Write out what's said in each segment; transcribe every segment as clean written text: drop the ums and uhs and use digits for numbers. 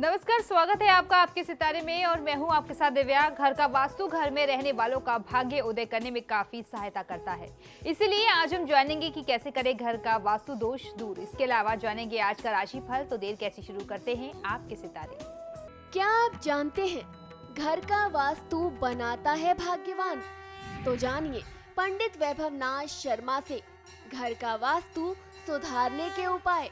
नमस्कार, स्वागत है आपका आपके सितारे में और मैं हूं आपके साथ दिव्या। घर का वास्तु घर में रहने वालों का भाग्य उदय करने में काफी सहायता करता है, इसीलिए आज हम जानेंगे कि कैसे करें घर का वास्तु दोष दूर। इसके अलावा जानेंगे आज का राशिफल। तो देर कैसी, शुरू करते हैं आपके सितारे। क्या आप जानते हैं घर का वास्तु बनाता है भाग्यवान? तो जानिए पंडित वैभव नाथ शर्मा से घर का वास्तु सुधारने के उपाय।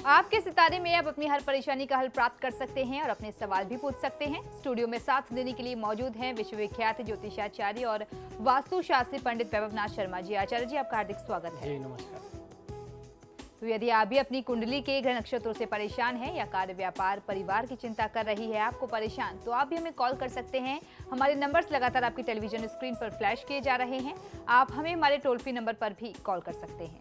आपके सितारे में आप अपनी हर परेशानी का हल प्राप्त कर सकते हैं और अपने सवाल भी पूछ सकते हैं। स्टूडियो में साथ देने के लिए मौजूद हैं विश्वविख्यात ज्योतिषाचार्य और वास्तु शास्त्री पंडित वैभव नाथ शर्मा जी। आचार्य जी, आपका हार्दिक स्वागत है। जी नमस्कार। तो यदि आप भी अपनी कुंडली के ग्रह नक्षत्रों से परेशान हैं या कार्य, व्यापार, परिवार की चिंता कर रही है आपको परेशान, तो आप भी हमें कॉल कर सकते हैं। हमारे नंबर्स लगातार आपकी टेलीविजन स्क्रीन पर फ्लैश किए जा रहे हैं। आप हमें हमारे टोल फ्री नंबर पर भी कॉल कर सकते हैं।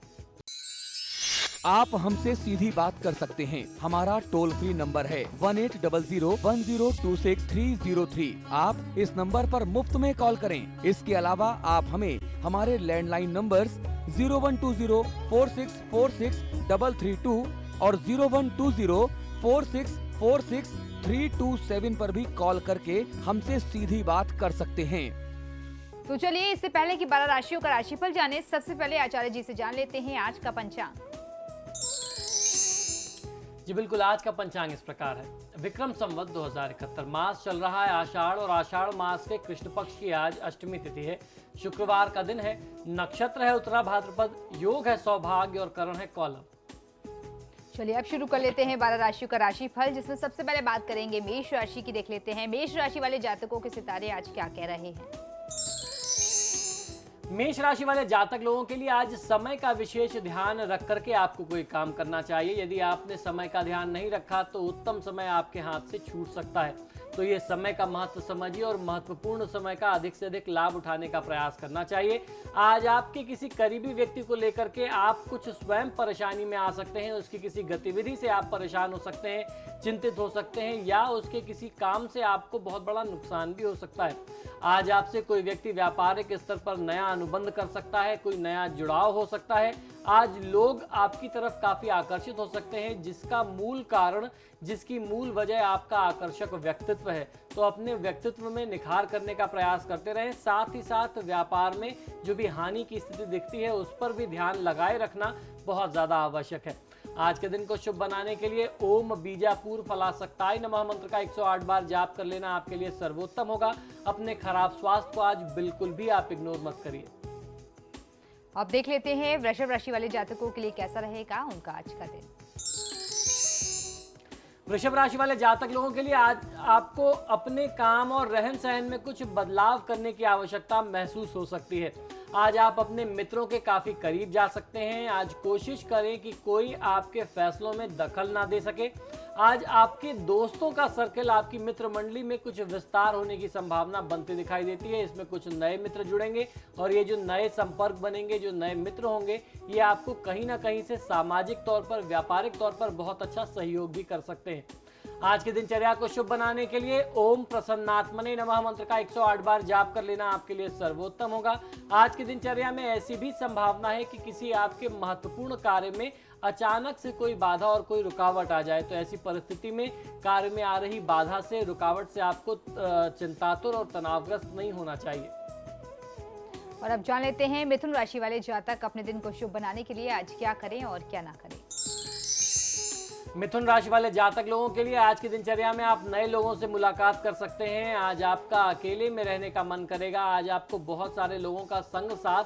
आप हमसे सीधी बात कर सकते हैं। हमारा टोल फ्री नंबर है 180010263003। आप इस नंबर पर मुफ्त में कॉल करें। इसके अलावा आप हमें हमारे लैंडलाइन नंबर्स 012046463332 और 012046463327 पर भी कॉल करके हमसे सीधी बात कर सकते हैं। तो चलिए, इससे पहले कि 12 राशियों का राशिफल जाने, सबसे पहले आचार्य जी से जान लेते हैं आज का पंचांग। जी बिल्कुल, आज का पंचांग इस प्रकार है। विक्रम संवत 2071 मास चल रहा है आषाढ़ और आषाढ़ मास के कृष्ण पक्ष की आज अष्टमी तिथि है। शुक्रवार का दिन है। नक्षत्र है उत्तरा भाद्रपद, योग है सौभाग्य और करण है कौलव। चलिए अब शुरू कर लेते हैं 12 राशियों का राशिफल, जिसमें सबसे पहले बात करेंगे मेष राशि की। देख लेते हैं मेष राशि वाले जातकों के सितारे आज क्या कह रहे हैं। मेष राशि वाले जातक लोगों के लिए आज समय का विशेष ध्यान रख करके आपको कोई काम करना चाहिए। यदि आपने समय का ध्यान नहीं रखा तो उत्तम समय आपके हाथ से छूट सकता है। तो ये समय का महत्व समझिए और महत्वपूर्ण समय का अधिक से अधिक लाभ उठाने का प्रयास करना चाहिए। आज आपके किसी करीबी व्यक्ति को लेकर के आप कुछ स्वयं परेशानी में आ सकते हैं। उसकी किसी गतिविधि से आप परेशान हो सकते हैं, चिंतित हो सकते हैं या उसके किसी काम से आपको बहुत बड़ा नुकसान भी हो सकता है। आज आपसे कोई व्यक्ति व्यापारिक स्तर पर नया अनुबंध कर सकता है, कोई नया जुड़ाव हो सकता है। आज लोग आपकी तरफ काफी आकर्षित हो सकते हैं, जिसका मूल कारण, जिसकी मूल वजह आपका आकर्षक व्यक्तित्व है। तो अपने व्यक्तित्व में निखार करने का प्रयास करते रहें। साथ ही साथ व्यापार में जो भी हानि की स्थिति दिखती है उस पर भी ध्यान लगाए रखना बहुत ज्यादा आवश्यक है। आज के दिन को शुभ बनाने के लिए ओम बीजापुर फलासक्ताय नमः मंत्र का 108 बार जाप कर लेना आपके लिए सर्वोत्तम होगा। अपने खराब स्वास्थ्य को आज बिल्कुल भी आप इग्नोर मत करिए। अब देख लेते हैं वृषभ राशि वाले जातकों के लिए कैसा रहेगा उनका आज का दिन। वृषभ राशि वाले जातक लोगों के लिए आज आपको अपने काम और रहन सहन में कुछ बदलाव करने की आवश्यकता महसूस हो सकती है। आज आप अपने मित्रों के काफी करीब जा सकते हैं। आज कोशिश करें कि कोई आपके फैसलों में दखल ना दे सके। आज आपके दोस्तों का सर्कल, आपकी मित्र मंडली में कुछ विस्तार होने की संभावना बनती दिखाई देती है। इसमें कुछ नए मित्र जुड़ेंगे और ये जो नए संपर्क बनेंगे, जो नए मित्र होंगे, ये आपको कहीं ना कहीं से सामाजिक तौर पर, व्यापारिक तौर पर बहुत अच्छा सहयोग भी कर सकते हैं। आज की दिनचर्या को शुभ बनाने के लिए ओम प्रसन्नात्मने नमः मंत्र का 108 बार जाप कर लेना आपके लिए सर्वोत्तम होगा। आज की दिनचर्या में ऐसी भी संभावना है कि किसी आपके महत्वपूर्ण कार्य में अचानक से कोई बाधा और कोई रुकावट आ जाए। तो ऐसी परिस्थिति में कार्य में आ रही बाधा से, रुकावट से आपको चिंतातुर और तनावग्रस्त नहीं होना चाहिए। और अब जान लेते हैं मिथुन राशि वाले जातक अपने दिन को शुभ बनाने के लिए आज क्या करें और क्या ना करें। मिथुन राशि वाले जातक लोगों के लिए आज की दिनचर्या में आप नए लोगों से मुलाकात कर सकते हैं। आज आपका अकेले में रहने का मन करेगा। आज आपको बहुत सारे लोगों का संग साथ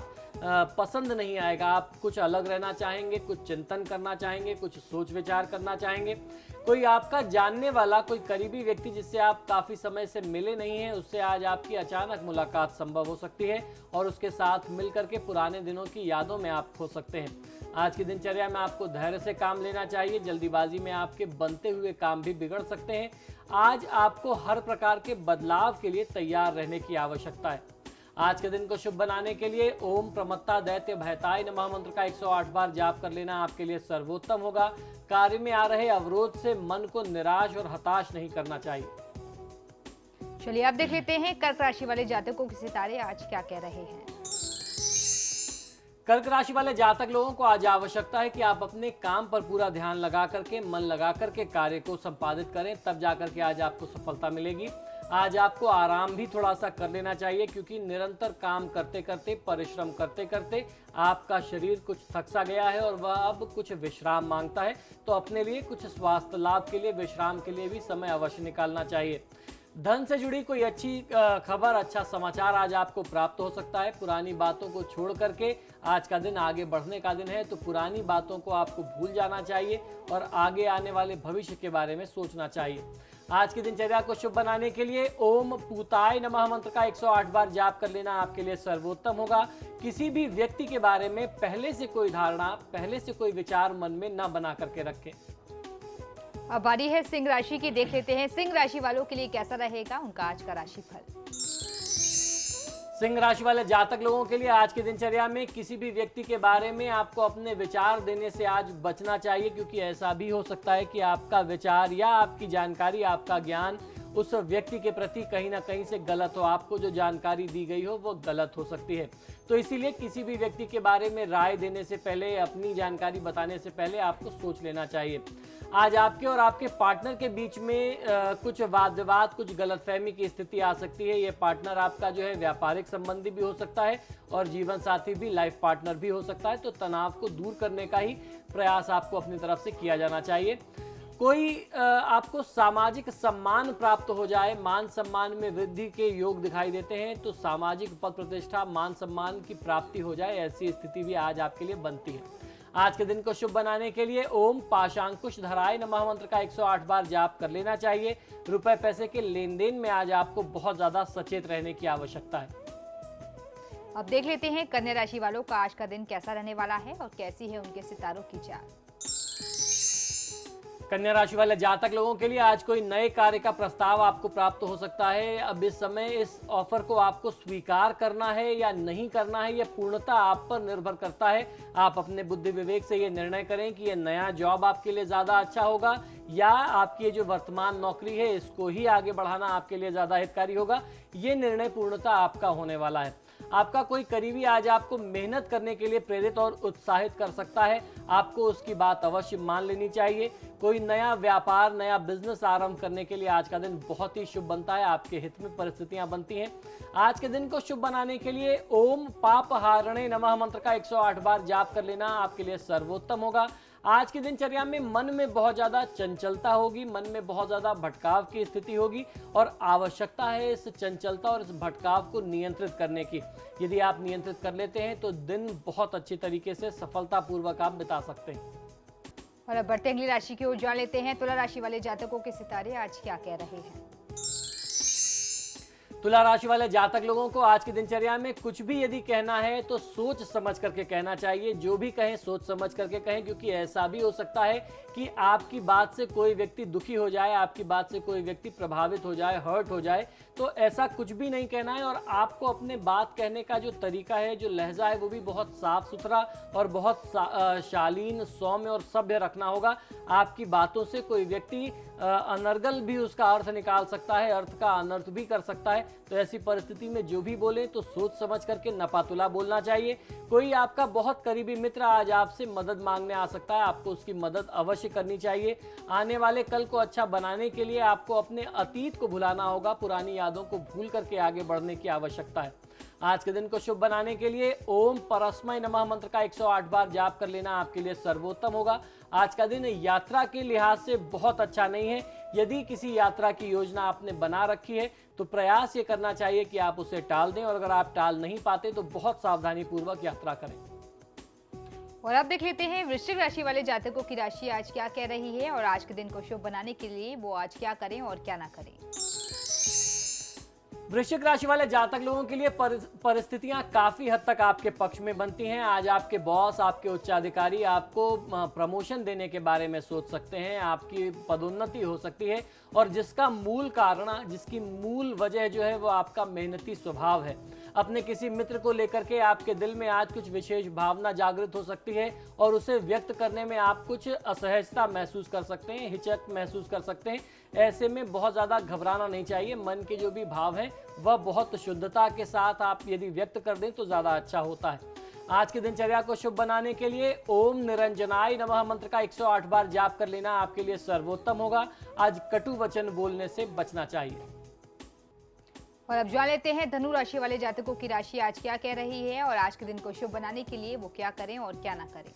पसंद नहीं आएगा। आप कुछ अलग रहना चाहेंगे, कुछ चिंतन करना चाहेंगे, कुछ सोच विचार करना चाहेंगे। कोई आपका जानने वाला, कोई करीबी व्यक्ति जिससे आप काफ़ी समय से मिले नहीं हैं, उससे आज आपकी अचानक मुलाकात संभव हो सकती है और उसके साथ मिलकर के पुराने दिनों की यादों में आप खो सकते हैं। आज की दिनचर्या में आपको धैर्य से काम लेना चाहिए। जल्दीबाजी में आपके बनते हुए काम भी बिगड़ सकते हैं। आज आपको हर प्रकार के बदलाव के लिए तैयार रहने की आवश्यकता है। आज के दिन को शुभ बनाने के लिए ओम प्रमत्ता दैत्य भयताय नमः मंत्र का 108 बार जाप कर लेना आपके लिए सर्वोत्तम होगा। कार्य में आ रहे अवरोध से मन को निराश और हताश नहीं करना चाहिए। चलिए अब देख लेते हैं कर्क राशि वाले जातकों के सितारे आज क्या कह रहे हैं। कर्क राशि वाले जातक लोगों को आज आवश्यकता है कि आप अपने काम पर पूरा ध्यान लगा करके, मन लगा करके कार्य को संपादित करें, तब जाकर के आज आपको सफलता मिलेगी। आज आपको आराम भी थोड़ा सा कर लेना चाहिए, क्योंकि निरंतर काम करते करते, परिश्रम करते करते आपका शरीर कुछ थक सा गया है और वह अब कुछ विश्राम मांगता है। तो अपने लिए कुछ स्वास्थ्य लाभ के लिए, विश्राम के लिए भी समय अवश्य निकालना चाहिए। धन से जुड़ी कोई अच्छी खबर, अच्छा समाचार आज आपको प्राप्त हो सकता है। पुरानी बातों को छोड़ करके आज का दिन आगे बढ़ने का दिन है, तो पुरानी बातों को आपको भूल जाना चाहिए और आगे आने वाले भविष्य के बारे में सोचना चाहिए। आज की दिनचर्या को शुभ बनाने के लिए ओम पूताय नमः मंत्र का 108 बार जाप कर लेना आपके लिए सर्वोत्तम होगा। किसी भी व्यक्ति के बारे में पहले से कोई धारणा, पहले से कोई विचार मन में न बना करके रखें। अब बारी है सिंह राशि की, देख लेते हैं सिंह राशि वालों के लिए कैसा रहेगा उनका आज का राशिफल। सिंह राशि वाले जातक लोगों के लिए आज की दिनचर्या में किसी भी व्यक्ति के बारे में आपको अपने विचार देने से आज बचना चाहिए, क्योंकि ऐसा भी हो सकता है कि आपका विचार या आपकी जानकारी, आपका ज्ञान उस व्यक्ति के प्रति कहीं ना कहीं से गलत हो, आपको जो जानकारी दी गई हो वो गलत हो सकती है। तो इसीलिए किसी भी व्यक्ति के बारे में राय देने से पहले, अपनी जानकारी बताने से पहले आपको सोच लेना चाहिए। आज आपके और आपके पार्टनर के बीच में कुछ वाद विवाद, कुछ गलतफहमी की स्थिति आ सकती है। ये पार्टनर आपका जो है व्यापारिक संबंधी भी हो सकता है और जीवन साथी भी, लाइफ पार्टनर भी हो सकता है। तो तनाव को दूर करने का ही प्रयास आपको अपनी तरफ से किया जाना चाहिए। कोई आपको सामाजिक सम्मान प्राप्त हो जाए, मान सम्मान में वृद्धि के योग दिखाई देते हैं। तो सामाजिक पद प्रतिष्ठा, मान सम्मान की प्राप्ति हो जाए, ऐसी स्थिति भी आज आपके लिए बनती है। आज के दिन को शुभ बनाने के लिए ओम पाशांकुश धराय नमः मंत्र का 108 बार जाप कर लेना चाहिए। रुपए पैसे के लेन देन में आज आपको बहुत ज्यादा सचेत रहने की आवश्यकता है। अब देख लेते हैं कन्या राशि वालों का आज का दिन कैसा रहने वाला है और कैसी है उनके सितारों की चाल। कन्या राशि वाले जातक लोगों के लिए आज कोई नए कार्य का प्रस्ताव आपको प्राप्त हो सकता है। अब इस समय इस ऑफर को आपको स्वीकार करना है या नहीं करना है, यह पूर्णतः आप पर निर्भर करता है। आप अपने बुद्धि विवेक से ये निर्णय करें कि यह नया जॉब आपके लिए ज्यादा अच्छा होगा या आपकी जो वर्तमान नौकरी है इसको ही आगे बढ़ाना आपके लिए ज्यादा हितकारी होगा। ये निर्णय पूर्णतः आपका होने वाला है। आपका कोई करीबी आज आपको मेहनत करने के लिए प्रेरित और उत्साहित कर सकता है। आपको उसकी बात अवश्य मान लेनी चाहिए। कोई नया व्यापार, नया बिजनेस आरंभ करने के लिए आज का दिन बहुत ही शुभ बनता है। आपके हित में परिस्थितियां बनती हैं। आज के दिन को शुभ बनाने के लिए ओम पापहारणे नमः मंत्र का 108 बार जाप कर लेना आपके लिए सर्वोत्तम होगा। आज की दिनचर्या में मन में बहुत ज्यादा चंचलता होगी, मन में बहुत ज्यादा भटकाव की स्थिति होगी और आवश्यकता है इस चंचलता और इस भटकाव को नियंत्रित करने की। यदि आप नियंत्रित कर लेते हैं तो दिन बहुत अच्छी तरीके से सफलतापूर्वक आप बिता सकते हैं। और अब बढ़ते अगली राशि की ओर जान लेते हैं तुला राशि वाले जातकों के सितारे आज क्या कह रहे हैं। तुला राशि वाले जातक लोगों को आज की दिनचर्या में कुछ भी यदि कहना है तो सोच समझ करके कहना चाहिए। जो भी कहें सोच समझ करके कहें, क्योंकि ऐसा भी हो सकता है कि आपकी बात से कोई व्यक्ति दुखी हो जाए, आपकी बात से कोई व्यक्ति प्रभावित हो जाए, हर्ट हो जाए। तो ऐसा कुछ भी नहीं कहना है और आपको अपने बात कहने का जो तरीका है, जो लहजा है, वो भी बहुत साफ सुथरा और बहुत शालीन, सौम्य और सभ्य रखना होगा। आपकी बातों से कोई व्यक्ति अनर्गल भी उसका अर्थ निकाल सकता है, अर्थ का अनर्थ भी कर सकता है। तो ऐसी परिस्थिति में जो भी बोले तो सोच समझ करके नपातुला बोलना चाहिए। कोई आपका बहुत करीबी मित्र आज आपसे मदद मांगने आ सकता है, आपको उसकी मदद अवश्य करनी चाहिए। आने वाले कल को अच्छा बनाने के लिए आपको अपने अतीत को भुलाना होगा, पुरानी यादों को भूल करके आगे बढ़ने की आवश्यकता है। आज के दिन को शुभ बनाने के लिए ओम परस्मै नमः मंत्र का 108 बार जाप कर लेना आपके लिए सर्वोत्तम होगा। आज का दिन यात्रा के लिहाज से बहुत अच्छा नहीं है। यदि किसी यात्रा की योजना आपने बना रखी है तो प्रयास ये करना चाहिए कि आप उसे टाल दें, और अगर आप टाल नहीं पाते तो बहुत सावधानी पूर्वक यात्रा करें। और अब देख लेते हैं वृश्चिक राशि वाले जातकों की राशि आज क्या कह रही है और आज के दिन को शुभ बनाने के लिए वो आज क्या करें और क्या ना करें। वृश्चिक राशि वाले जातक लोगों के लिए परिस्थितियां काफी हद तक आपके पक्ष में बनती हैं। आज आपके बॉस, आपके उच्चाधिकारी आपको प्रमोशन देने के बारे में सोच सकते हैं, आपकी पदोन्नति हो सकती है, और जिसका मूल कारण, जिसकी मूल वजह जो है वो आपका मेहनती स्वभाव है। अपने किसी मित्र को लेकर के आपके दिल में आज कुछ विशेष भावना जागृत हो सकती है और उसे व्यक्त करने में आप कुछ असहजता महसूस कर सकते हैं, हिचक महसूस कर सकते हैं। ऐसे में बहुत ज़्यादा घबराना नहीं चाहिए। मन के जो भी भाव हैं वह बहुत शुद्धता के साथ आप यदि व्यक्त कर दें तो ज़्यादा अच्छा होता है। आज की दिनचर्या को शुभ बनाने के लिए ओम निरंजनाय नमः मंत्र का 108 बार जाप कर लेना आपके लिए सर्वोत्तम होगा। आज कटु वचन बोलने से बचना चाहिए। और अब जान लेते हैं धनु राशि वाले जातकों की राशि आज क्या कह रही है और आज के दिन को शुभ बनाने के लिए वो क्या करें और क्या ना करें।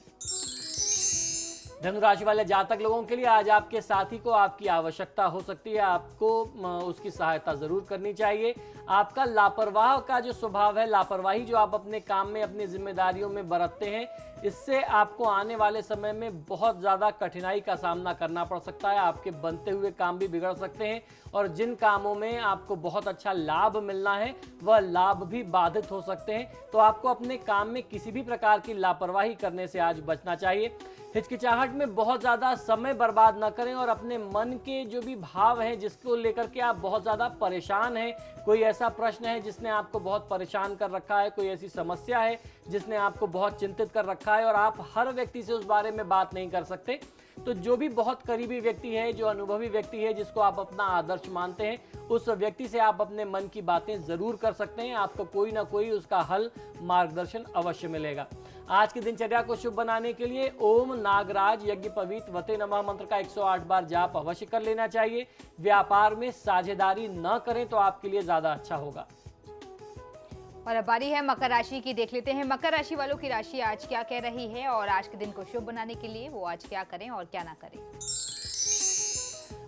धनु राशि वाले जातक लोगों के लिए आज आपके साथी को आपकी आवश्यकता हो सकती है, आपको उसकी सहायता जरूर करनी चाहिए। आपका लापरवाह का जो स्वभाव है, लापरवाही जो आप अपने काम में अपनी जिम्मेदारियों में बरतते हैं, इससे आपको आने वाले समय में बहुत ज़्यादा कठिनाई का सामना करना पड़ सकता है। आपके बनते हुए काम भी बिगड़ सकते हैं और जिन कामों में आपको बहुत अच्छा लाभ मिलना है वह लाभ भी बाधित हो सकते हैं। तो आपको अपने काम में किसी भी प्रकार की लापरवाही करने से आज बचना चाहिए। हिचकिचाहट में बहुत ज़्यादा समय बर्बाद न करें और अपने मन के जो भी भाव हैं जिसको लेकर के आप बहुत ज़्यादा परेशान हैं, कोई ऐसा प्रश्न है जिसने आपको बहुत परेशान कर रखा है, कोई ऐसी समस्या है जिसने आपको बहुत चिंतित कर रखा है और आप हर व्यक्ति से उस बारे में बात नहीं कर सकते, तो जो भी बहुत करीबी व्यक्ति है, जो अनुभवी व्यक्ति है, जिसको आप अपना आदर्श मानते हैं, उस व्यक्ति से आप अपने मन की बातें जरूर कर सकते हैं। आपको कोई ना कोई उसका हल, मार्गदर्शन अवश्य मिलेगा। आज की दिनचर्या को शुभ बनाने के लिए ओम नागराज यज्ञ पवित वते नमः मंत्र का 108 बार जाप अवश्य कर लेना चाहिए। व्यापार में साझेदारी न करें तो आपके लिए ज्यादा अच्छा होगा। और अब बारी है मकर राशि की, देख लेते हैं मकर राशि वालों की राशि आज क्या कह रही है और आज के दिन को शुभ बनाने के लिए वो आज क्या करें और क्या ना करें।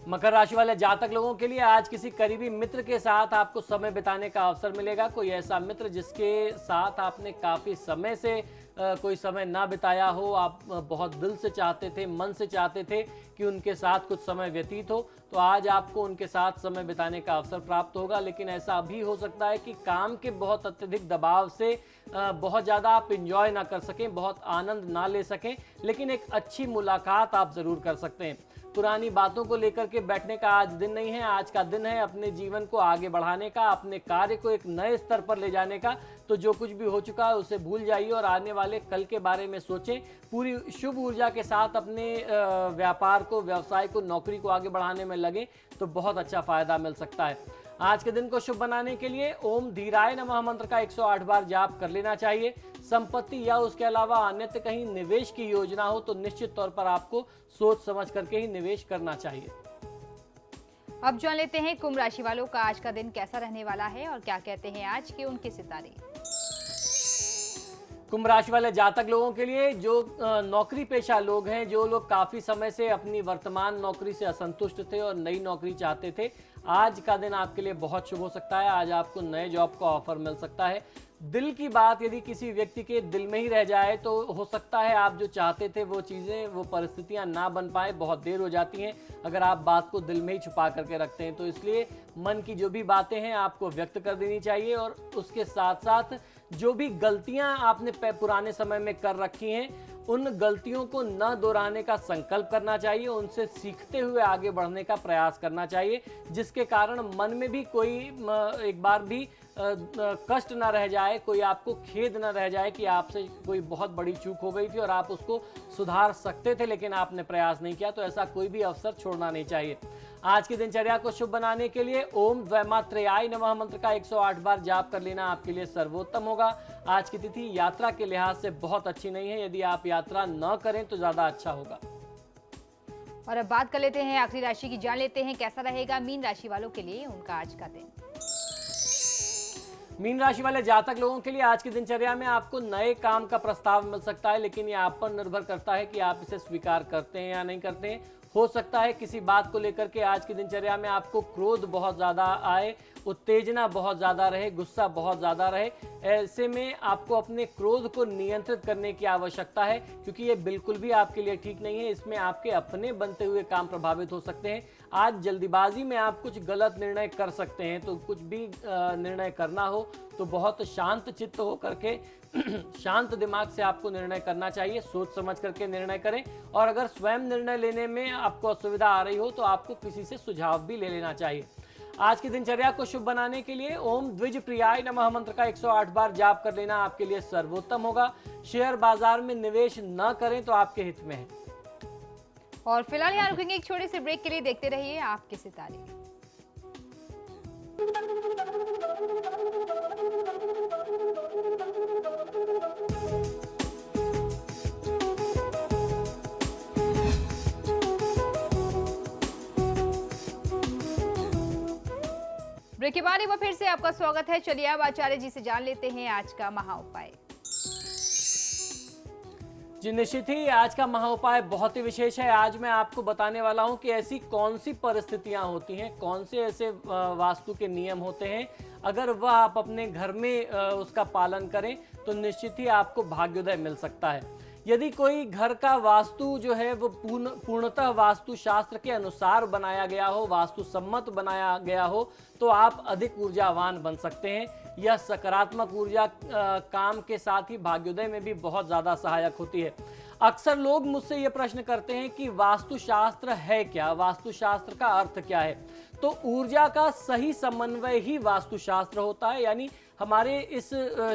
मकर राशि वाले जातक लोगों के लिए आज किसी करीबी मित्र के साथ आपको समय बिताने का अवसर मिलेगा। कोई ऐसा मित्र जिसके साथ आपने काफी समय से कोई समय ना बिताया हो, आप बहुत दिल से चाहते थे, मन से चाहते थे कि उनके साथ कुछ समय व्यतीत हो, तो आज आपको उनके साथ समय बिताने का अवसर प्राप्त होगा। लेकिन ऐसा भी हो सकता है कि काम के बहुत अत्यधिक दबाव से बहुत ज़्यादा आप इंजॉय ना कर सकें, बहुत आनंद ना ले सकें, लेकिन एक अच्छी मुलाकात आप ज़रूर कर सकते हैं। पुरानी बातों को लेकर के बैठने का आज दिन नहीं है। आज का दिन है अपने जीवन को आगे बढ़ाने का, अपने कार्य को एक नए स्तर पर ले जाने का। तो जो कुछ भी हो चुका है उसे भूल जाइए और आने वाले कल के बारे में सोचें। पूरी शुभ ऊर्जा के साथ अपने व्यापार को, व्यवसाय को, नौकरी को आगे बढ़ाने में लगे तो बहुत अच्छा फायदा मिल सकता है। आज के दिन को शुभ बनाने के लिए ओम धीराय नमः मंत्र का 108 बार जाप कर लेना चाहिए। संपत्ति या उसके अलावा अन्यत्र कहीं निवेश की योजना हो तो निश्चित तौर पर आपको सोच समझ करके ही निवेश करना चाहिए। अब जान लेते हैं कुंभ राशि वालों का आज का दिन कैसा रहने वाला है और क्या कहते हैं आज के उनके सितारे। कुंभ राशि वाले जातक लोगों के लिए जो नौकरी पेशा लोग हैं, जो लोग काफ़ी समय से अपनी वर्तमान नौकरी से असंतुष्ट थे और नई नौकरी चाहते थे, आज का दिन आपके लिए बहुत शुभ हो सकता है। आज आपको नए जॉब का ऑफर मिल सकता है। दिल की बात यदि किसी व्यक्ति के दिल में ही रह जाए तो हो सकता है आप जो चाहते थे वो चीज़ें, वो परिस्थितियां ना बन पाए, बहुत देर हो जाती हैं अगर आप बात को दिल में ही छुपा करके रखते हैं। तो इसलिए मन की जो भी बातें हैं आपको व्यक्त कर देनी चाहिए और उसके साथ साथ जो भी गलतियां आपने पुराने समय में कर रखी हैं उन गलतियों को न दोहराने का संकल्प करना चाहिए, उनसे सीखते हुए आगे बढ़ने का प्रयास करना चाहिए, जिसके कारण मन में भी कोई एक बार भी कष्ट न रह जाए, कोई आपको खेद न रह जाए कि आपसे कोई बहुत बड़ी चूक हो गई थी और आप उसको सुधार सकते थे लेकिन आपने प्रयास नहीं किया। तो ऐसा कोई भी अवसर छोड़ना नहीं चाहिए। आज की दिनचर्या को शुभ बनाने के लिए ओम द्वैमात्रयाय नमः मंत्र का 108 बार जाप कर लेना आपके लिए सर्वोत्तम होगा। आज की तिथि यात्रा के लिहाज से बहुत अच्छी नहीं है, यदि आप यात्रा न करें तो ज्यादा अच्छा होगा। और अब बात कर लेते हैं आखिरी राशि की, जान लेते हैं कैसा रहेगा मीन राशि वालों के लिए उनका आज का दिन। मीन राशि वाले जातक लोगों के लिए आज की दिनचर्या में आपको नए काम का प्रस्ताव मिल सकता है, लेकिन ये आप पर निर्भर करता है कि आप इसे स्वीकार करते हैं या नहीं करते हैं। हो सकता है किसी बात को लेकर के आज की दिनचर्या में आपको क्रोध बहुत ज़्यादा आए, उत्तेजना बहुत ज़्यादा रहे, गुस्सा बहुत ज़्यादा रहे। ऐसे में आपको अपने क्रोध को नियंत्रित करने की आवश्यकता है, क्योंकि ये बिल्कुल भी आपके लिए ठीक नहीं है। इसमें आपके अपने बनते हुए काम प्रभावित हो सकते हैं। आज जल्दीबाजी में आप कुछ गलत निर्णय कर सकते हैं, तो कुछ भी निर्णय करना हो तो बहुत शांत चित्त हो करके शांत दिमाग से आपको निर्णय करना चाहिए। सोच समझ करके निर्णय करें और अगर स्वयं निर्णय लेने में आपको असुविधा आ रही हो तो आपको किसी से सुझाव भी ले लेना चाहिए। आज की दिनचर्या को शुभ बनाने के लिए ओम द्विज प्रियाय नमः मंत्र का 108 बार जाप कर लेना आपके लिए सर्वोत्तम होगा। शेयर बाजार में निवेश न करें तो आपके हित में है। और फिलहाल यहाँ रुकेंगे एक छोटे से ब्रेक के लिए, देखते रहिए आपके सितारे। ब्रेक के बाद एक बार फिर से आपका स्वागत है। चलिए अब आचार्य जी से जान लेते हैं आज का महा उपाय। जी निश्चित ही आज का महा उपाय बहुत ही विशेष है। आज मैं आपको बताने वाला हूं कि ऐसी कौन सी परिस्थितियां होती हैं, कौन से ऐसे वास्तु के नियम होते हैं, अगर वह आप अपने घर में उसका पालन करें तो निश्चित ही आपको भाग्योदय मिल सकता है। यदि कोई घर का वास्तु जो है वो पूर्णतः वास्तु शास्त्र के अनुसार बनाया गया हो, वास्तु सम्मत बनाया गया हो, तो आप अधिक ऊर्जावान बन सकते हैं। यह सकारात्मक ऊर्जा काम के साथ ही भाग्योदय में भी बहुत ज़्यादा सहायक होती है। अक्सर लोग मुझसे ये प्रश्न करते हैं कि वास्तुशास्त्र है क्या, वास्तुशास्त्र का अर्थ क्या है। तो ऊर्जा का सही समन्वय ही वास्तुशास्त्र होता है। यानी हमारे इस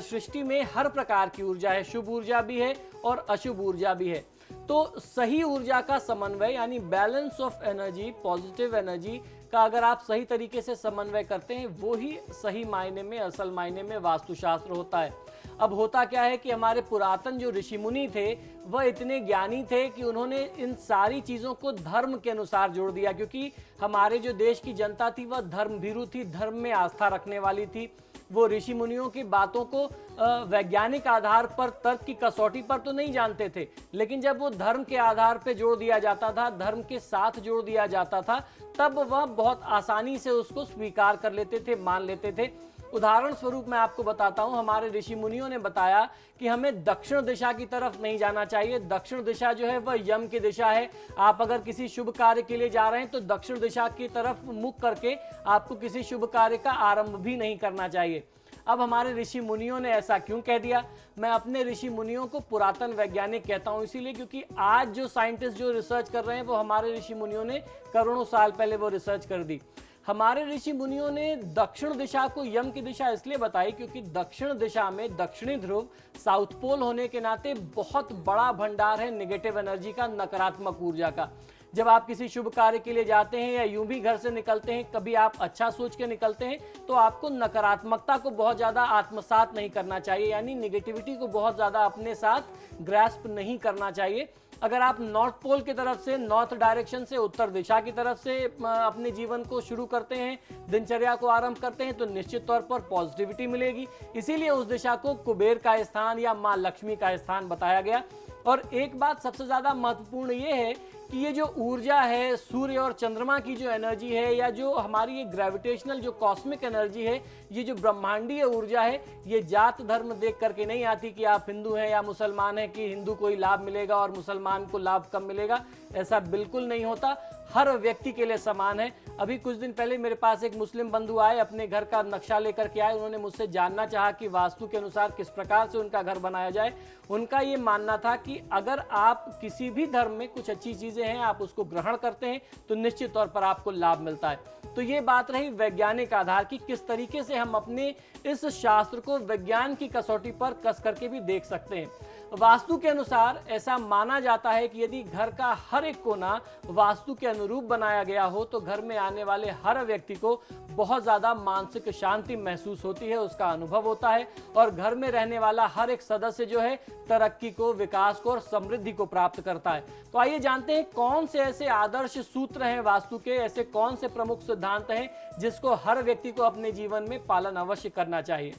सृष्टि में हर प्रकार की ऊर्जा है, शुभ ऊर्जा भी है और अशुभ ऊर्जा भी है। तो सही ऊर्जा का समन्वय यानी balance of energy, positive energy का अगर आप सही तरीके से समन्वय करते हैं, वो ही सही मायने में, असल मायने में वास्तुशास्त्र होता है। अब होता क्या है कि हमारे पुरातन जो ऋषि मुनि थे वह इतने ज्ञानी थे कि उन्होंने इन सारी चीज़ों को धर्म के अनुसार जोड़ दिया, क्योंकि हमारे जो देश की जनता थी वह धर्मभीरु थी, धर्म में आस्था रखने वाली थी। वो ऋषि मुनियों की बातों को वैज्ञानिक आधार पर, तर्क की कसौटी पर तो नहीं जानते थे, लेकिन जब वो धर्म के आधार पर जोड़ दिया जाता था, धर्म के साथ जोड़ दिया जाता था, तब वह बहुत आसानी से उसको स्वीकार कर लेते थे, मान लेते थे। उदाहरण स्वरूप मैं आपको बताता हूं, हमारे ऋषि मुनियों ने बताया कि हमें दक्षिण दिशा की तरफ नहीं जाना चाहिए। दक्षिण दिशा जो है वह यम की दिशा है। आप अगर किसी शुभ कार्य के लिए जा रहे हैं तो दक्षिण दिशा की तरफ मुख करके आपको किसी शुभ कार्य का आरंभ भी नहीं करना चाहिए। अब हमारे ऋषि मुनियों ने ऐसा क्यों कह दिया? मैं अपने ऋषि मुनियों को पुरातन वैज्ञानिक कहता हूं इसीलिए क्योंकि आज जो साइंटिस्ट जो रिसर्च कर रहे हैं वो हमारे ऋषि मुनियों ने करोड़ों साल पहले वो रिसर्च कर दी। हमारे ऋषि मुनियों ने दक्षिण दिशा को यम की दिशा इसलिए बताई क्योंकि दक्षिण दिशा में दक्षिणी ध्रुव, साउथ पोल होने के नाते बहुत बड़ा भंडार है नेगेटिव एनर्जी का, नकारात्मक ऊर्जा का। जब आप किसी शुभ कार्य के लिए जाते हैं या यूं भी घर से निकलते हैं, कभी आप अच्छा सोच के निकलते हैं, तो आपको नकारात्मकता को बहुत ज़्यादा आत्मसात नहीं करना चाहिए, यानी निगेटिविटी को बहुत ज़्यादा अपने साथ ग्रैस्प नहीं करना चाहिए। अगर आप नॉर्थ पोल की तरफ से, नॉर्थ डायरेक्शन से, उत्तर दिशा की तरफ से अपने जीवन को शुरू करते हैं, दिनचर्या को आरंभ करते हैं, तो निश्चित तौर पर पॉजिटिविटी मिलेगी। इसीलिए उस दिशा को कुबेर का स्थान या माँ लक्ष्मी का स्थान बताया गया। और एक बात सबसे ज़्यादा महत्वपूर्ण ये है कि ये जो ऊर्जा है, सूर्य और चंद्रमा की जो एनर्जी है, या जो हमारी ये ग्रेविटेशनल जो कॉस्मिक एनर्जी है, ये जो ब्रह्मांडीय ऊर्जा है, ये जात धर्म देख करके नहीं आती कि आप हिंदू हैं या मुसलमान हैं कि हिंदू को ही लाभ मिलेगा और मुसलमान को लाभ कम मिलेगा। ऐसा बिल्कुल नहीं होता, हर व्यक्ति के लिए समान है। अभी कुछ दिन पहले मेरे पास एक मुस्लिम बंधु आए, अपने घर का नक्शा लेकर के आए। उन्होंने मुझसे जानना चाहा कि वास्तु के अनुसार किस प्रकार से उनका घर बनाया जाए। उनका ये मानना था कि अगर आप किसी भी धर्म में कुछ अच्छी चीज़ें हैं, आप उसको ग्रहण करते हैं, तो निश्चित तौर पर आपको लाभ मिलता है। तो ये बात रही वैज्ञानिक आधार की, किस तरीके से हम अपने इस शास्त्र को विज्ञान की कसौटी पर कस करके भी देख सकते हैं। वास्तु के अनुसार ऐसा माना जाता है कि यदि घर का हर एक कोना वास्तु के अनुरूप बनाया गया हो तो घर में आने वाले हर व्यक्ति को बहुत ज़्यादा मानसिक शांति महसूस होती है, उसका अनुभव होता है, और घर में रहने वाला हर एक सदस्य जो है तरक्की को, विकास को और समृद्धि को प्राप्त करता है। तो आइए जानते हैं कौन से ऐसे आदर्श सूत्र हैं वास्तु के, ऐसे कौन से प्रमुख सिद्धांत हैं जिसको हर व्यक्ति को अपने जीवन में पालन अवश्य करना चाहिए।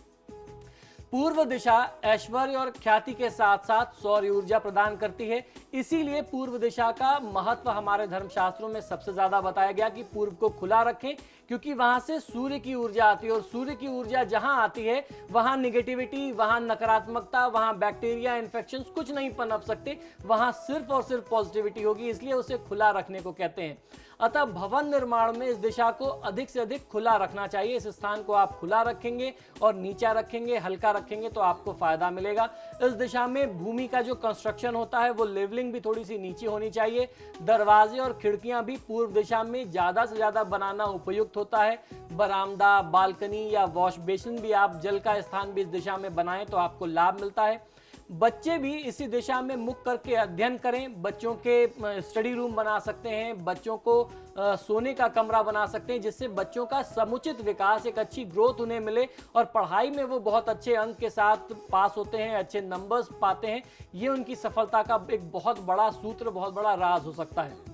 पूर्व दिशा ऐश्वर्य और ख्याति के साथ साथ सौर ऊर्जा प्रदान करती है, इसीलिए पूर्व दिशा का महत्व हमारे धर्मशास्त्रों में सबसे ज्यादा बताया गया कि पूर्व को खुला रखें, क्योंकि वहां से सूर्य की ऊर्जा आती है, और सूर्य की ऊर्जा जहां आती है वहां निगेटिविटी, वहां नकारात्मकता, वहां बैक्टीरिया, इन्फेक्शंस कुछ नहीं पनप सकते, वहां सिर्फ और सिर्फ पॉजिटिविटी होगी, इसलिए उसे खुला रखने को कहते हैं। अतः भवन निर्माण में इस दिशा को अधिक से अधिक खुला रखना चाहिए। इस स्थान को आप खुला रखेंगे और नीचा रखेंगे, हल्का रखेंगे तो आपको फायदा मिलेगा। इस दिशा में भूमि का जो कंस्ट्रक्शन होता है वो लेवलिंग भी थोड़ी सी नीचे होनी चाहिए। दरवाजे और खिड़कियां भी पूर्व दिशा में ज्यादा से ज्यादा बनाना उपयुक्त होता है। बरामदा, बालकनी या वॉश बेसिन भी आप, जल का स्थान भी इस दिशा में बनाएं तो आपको लाभ मिलता है। बच्चे भी इसी दिशा में मुख करके अध्ययन करें। बच्चों के स्टडी रूम बना सकते हैं, बच्चों को सोने का कमरा बना सकते हैं, जिससे बच्चों का समुचित विकास, एक अच्छी ग्रोथ उन्हें मिले और पढ़ाई में वो बहुत अच्छे अंक के साथ पास होते हैं, अच्छे नंबर्स पाते हैं। ये उनकी सफलता का एक बहुत बड़ा सूत्र, बहुत बड़ा राज हो सकता है।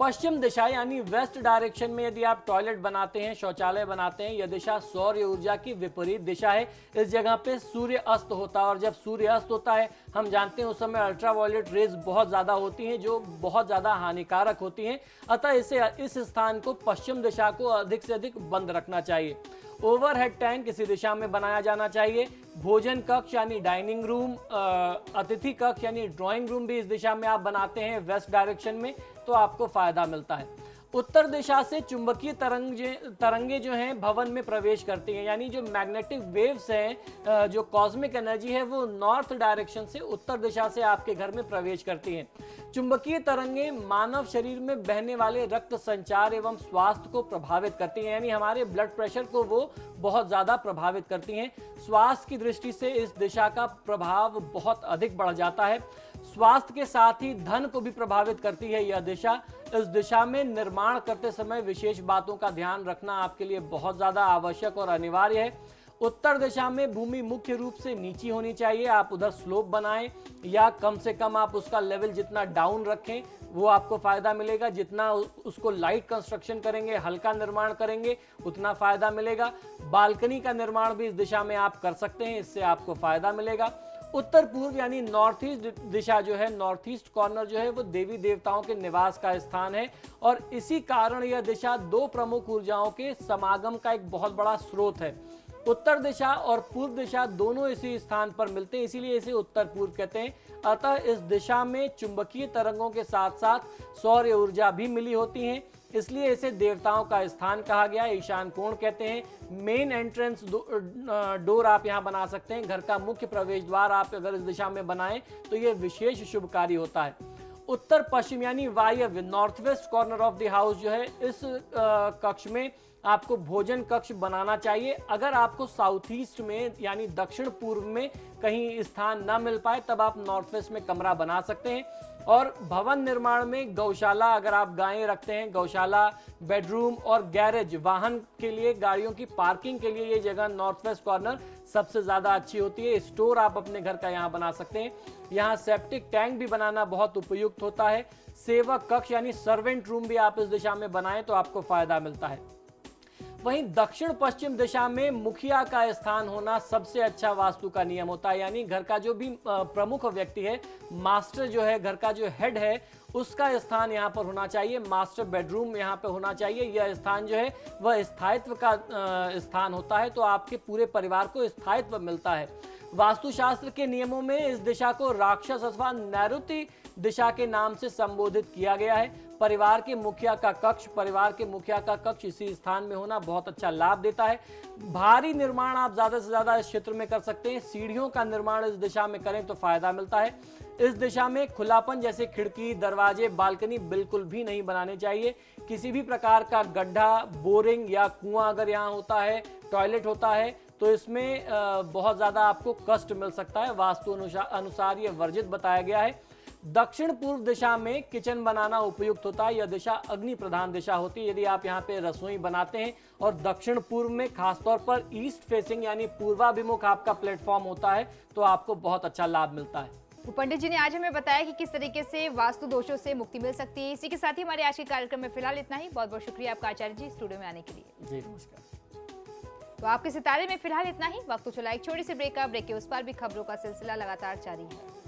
पश्चिम दिशा यानी वेस्ट डायरेक्शन में यदि आप टॉयलेट बनाते हैं, शौचालय बनाते हैं, यह दिशा सौर ऊर्जा की विपरीत दिशा है। इस जगह पे सूर्य अस्त होता है और जब सूर्य अस्त होता है हम जानते हैं उस समय अल्ट्रावायलेट रेज बहुत ज़्यादा होती हैं जो बहुत ज़्यादा हानिकारक होती हैं। अतः इस स्थान को पश्चिम दिशा को अधिक से अधिक बंद रखना चाहिए। ओवरहेड टैंक इसी दिशा में बनाया जाना चाहिए। भोजन कक्ष यानी डाइनिंग रूम, अतिथि कक्ष यानी ड्राइंग रूम भी इस दिशा में आप बनाते हैं वेस्ट डायरेक्शन में तो आपको फायदा मिलता है। उत्तर दिशा से चुंबकीय तरंगे जो हैं भवन में प्रवेश करती हैं, यानी जो मैग्नेटिक वेव्स हैं, जो कॉस्मिक एनर्जी है वो नॉर्थ डायरेक्शन से उत्तर दिशा से आपके घर में प्रवेश करती हैं। चुंबकीय तरंगे मानव शरीर में बहने वाले रक्त संचार एवं स्वास्थ्य को प्रभावित करती हैं, यानी हमारे ब्लड प्रेशर को वो बहुत ज़्यादा प्रभावित करती हैं। स्वास्थ्य की दृष्टि से इस दिशा का प्रभाव बहुत अधिक बढ़ जाता है। स्वास्थ्य के साथ ही धन को भी प्रभावित करती है यह दिशा। इस दिशा में निर्माण करते समय विशेष बातों का ध्यान रखना आपके लिए बहुत ज़्यादा आवश्यक और अनिवार्य है। उत्तर दिशा में भूमि मुख्य रूप से नीची होनी चाहिए। आप उधर स्लोप बनाएं या कम से कम आप उसका लेवल जितना डाउन रखें वो आपको फायदा मिलेगा। जितना उसको लाइट कंस्ट्रक्शन करेंगे, हल्का निर्माण करेंगे, उतना फायदा मिलेगा। बालकनी का निर्माण भी इस दिशा में आप कर सकते हैं, इससे आपको फायदा मिलेगा। उत्तर पूर्व यानी नॉर्थ ईस्ट दिशा जो है, नॉर्थ ईस्ट कॉर्नर जो है वो देवी देवताओं के निवास का स्थान है और इसी कारण यह दिशा दो प्रमुख ऊर्जाओं के समागम का एक बहुत बड़ा स्रोत है। उत्तर दिशा और पूर्व दिशा दोनों इसी स्थान पर मिलते हैं, इसीलिए इसे उत्तर पूर्व कहते हैं। अतः इस दिशा में चुंबकीय तरंगों के साथ साथ सौर ऊर्जा भी मिली होती है, इसलिए इसे देवताओं का स्थान कहा गया। ईशान कोण कहते हैं। मेन एंट्रेंस डोर आप यहाँ बना सकते हैं। घर का मुख्य प्रवेश द्वार आप अगर इस दिशा में बनाएं तो ये विशेष शुभकारी होता है। उत्तर पश्चिम यानी वायव्य north west corner of the house जो है, इस कक्ष में आपको भोजन कक्ष बनाना चाहिए। अगर आपको साउथ ईस्ट में यानी दक्षिण पूर्व में कहीं स्थान न मिल पाए तब आप नॉर्थ वेस्ट में कमरा बना सकते हैं। और भवन निर्माण में गौशाला, अगर आप गायें रखते हैं, गौशाला, बेडरूम और गैरेज, वाहन के लिए, गाड़ियों की पार्किंग के लिए ये जगह नॉर्थ वेस्ट कॉर्नर सबसे ज़्यादा अच्छी होती है। स्टोर आप अपने घर का यहाँ बना सकते हैं। यहाँ सेप्टिक टैंक भी बनाना बहुत उपयुक्त होता है। सेवक कक्ष यानी सर्वेंट रूम भी आप इस दिशा में बनाएं तो आपको फायदा मिलता है। वहीं दक्षिण पश्चिम दिशा में मुखिया का स्थान होना सबसे अच्छा वास्तु का नियम होता है, यानी घर का जो भी प्रमुख व्यक्ति है, मास्टर जो है, घर का जो हेड है, उसका स्थान यहाँ पर होना चाहिए। मास्टर बेडरूम यहाँ पे होना चाहिए। यह स्थान जो है वह स्थायित्व का स्थान होता है, तो आपके पूरे परिवार को स्थायित्व मिलता है। वास्तुशास्त्र के नियमों में इस दिशा को राक्षस अथवा नैऋत्य दिशा के नाम से संबोधित किया गया है। परिवार के मुखिया का कक्ष इसी स्थान में होना बहुत अच्छा लाभ देता है। भारी निर्माण आप ज्यादा से ज्यादा इस क्षेत्र में कर सकते हैं। सीढ़ियों का निर्माण इस दिशा में करें तो फायदा मिलता है। इस दिशा में खुलापन जैसे खिड़की, दरवाजे, बालकनी बिल्कुल भी नहीं बनाने चाहिए। किसी भी प्रकार का गड्ढा, बोरिंग या कुआं अगर यहाँ होता है, टॉयलेट होता है, तो इसमें बहुत ज़्यादा आपको कष्ट मिल सकता है। वास्तु अनुसार ये वर्जित बताया गया है। दक्षिण पूर्व दिशा में किचन बनाना उपयुक्त होता है। यह दिशा अग्नि प्रधान दिशा होती है। यदि आप यहाँ पे रसोई बनाते हैं और दक्षिण पूर्व में खासतौर पर ईस्ट फेसिंग यानी पूर्वाभिमुख आपका प्लेटफॉर्म होता है तो आपको बहुत अच्छा लाभ मिलता है। तो पंडित जी ने आज हमें बताया कि किस तरीके से वास्तु दोषों से मुक्ति मिल सकती है। इसी के साथ ही हमारे आज के कार्यक्रम में फिलहाल इतना ही। बहुत बहुत शुक्रिया आपका आचार्य जी स्टूडियो में आने के लिए। जी नमस्कार। तो आपके सितारे में फिलहाल इतना ही। वक्त तो चला एक छोटी सी ब्रेक का। ब्रेक के उस पार भी खबरों का सिलसिला लगातार जारी है।